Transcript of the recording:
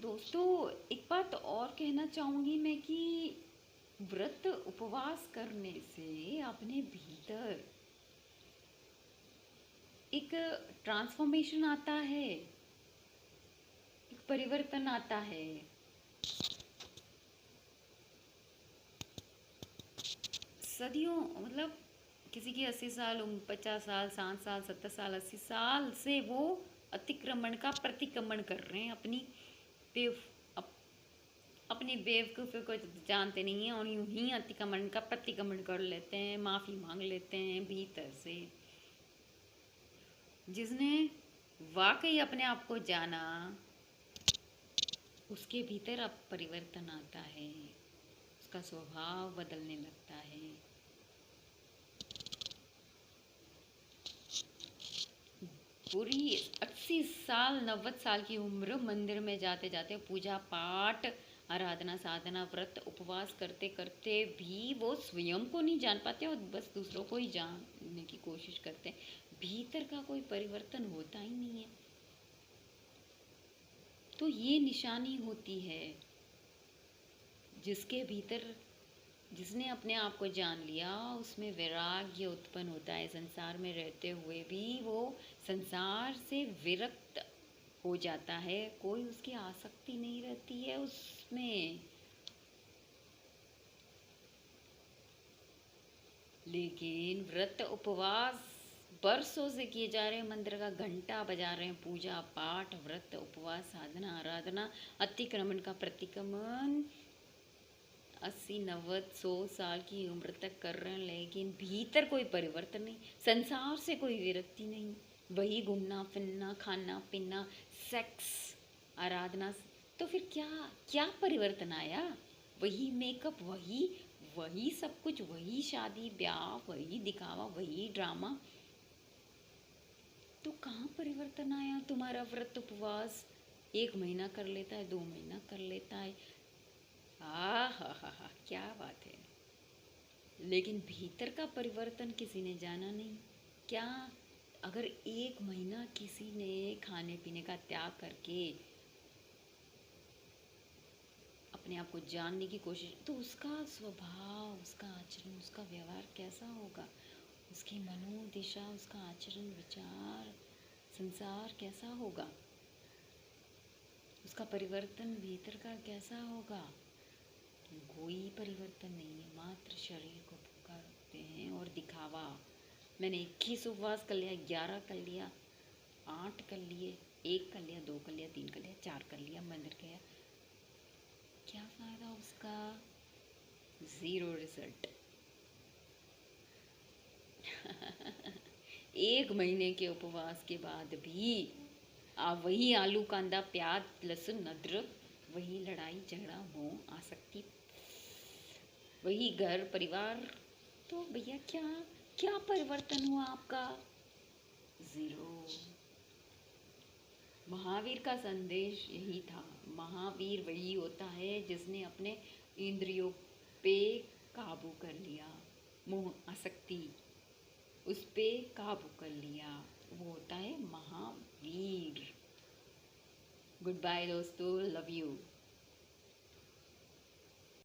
दोस्तों, एक बात और कहना चाहूँगी मैं कि व्रत उपवास करने से अपने भीतर एक ट्रांसफॉर्मेशन आता है, एक परिवर्तन आता है। सदियों मतलब किसी की 80 साल उम्र, 50 साल, 60 साल, 70 साल, 80 साल से वो अतिक्रमण का प्रतिक्रमण कर रहे हैं। बेव अप, अपनी बेवकूफ़ी को जानते नहीं हैं और यूं ही अतिक्रमण का प्रतिक्रमण कर लेते हैं, माफ़ी मांग लेते हैं भीतर से। जिसने वाकई अपने आप को जाना, उसके भीतर अब परिवर्तन आता है, उसका स्वभाव बदलने लगता है। पूरी 80 साल 90 साल की उम्र मंदिर में जाते जाते पूजा पाठ, आराधना साधना, व्रत उपवास करते करते भी वो स्वयं को नहीं जान पाते और बस दूसरों को ही जानने की कोशिश करते हैं। भीतर का कोई परिवर्तन होता ही नहीं है। तो ये निशानी होती है, जिसके भीतर जिसने अपने आप को जान लिया उसमें वैराग्य उत्पन्न होता है। संसार में रहते हुए भी वो संसार से विरक्त हो जाता है, कोई उसकी आसक्ति नहीं रहती है उसमें। लेकिन व्रत उपवास बरसों से किए जा रहे हैं, मंदिर का घंटा बजा रहे हैं, पूजा पाठ व्रत उपवास साधना आराधना, अतिक्रमण का प्रतिक्रमण 80 90 100 साल की उम्र तक कर रहे हैं, लेकिन भीतर कोई परिवर्तन नहीं, संसार से कोई विरक्ति नहीं। वही घूमना फिरना, खाना पीना, सेक्स, आराधना। तो फिर क्या क्या परिवर्तन आया? वही मेकअप, वही वही सब कुछ, वही शादी ब्याह, वही दिखावा, वही ड्रामा। तो कहाँ परिवर्तन आया? तुम्हारा व्रत उपवास 1 महीना कर लेता है, 2 महीना कर लेता है, हा, क्या बात है। लेकिन भीतर का परिवर्तन किसी ने जाना नहीं। क्या अगर 1 महीना किसी ने खाने पीने का त्याग करके अपने आप को जानने की कोशिश, तो उसका स्वभाव, उसका आचरण, उसका व्यवहार कैसा होगा? उसकी मनोदिशा, उसका आचरण विचार, संसार कैसा होगा? उसका परिवर्तन भीतर का कैसा होगा? कोई परिवर्तन नहीं है, मात्र शरीर को भूखा रखते हैं और दिखावा। मैंने 21 उपवास कर लिया, 11 कर लिया, 8 कर लिए, 1 कर लिया, 2 कर लिया, 3 कर लिया, 4 कर लिया, मंदिर गया, क्या फ़ायदा उसका? Zero result. 1 महीने के उपवास के बाद भी वही आलू कांदा प्याज लहसुन अदरक, वही लड़ाई झगड़ा मोह आसक्ति, वही घर परिवार। तो भैया क्या क्या परिवर्तन हुआ आपका? ज़ीरो। महावीर का संदेश यही था। महावीर वही होता है जिसने अपने इंद्रियों पे काबू कर लिया, मोह आसक्ति उस पे काबू कर लिया, वो होता है महावीर। गुड बाय दोस्तों, लव यू।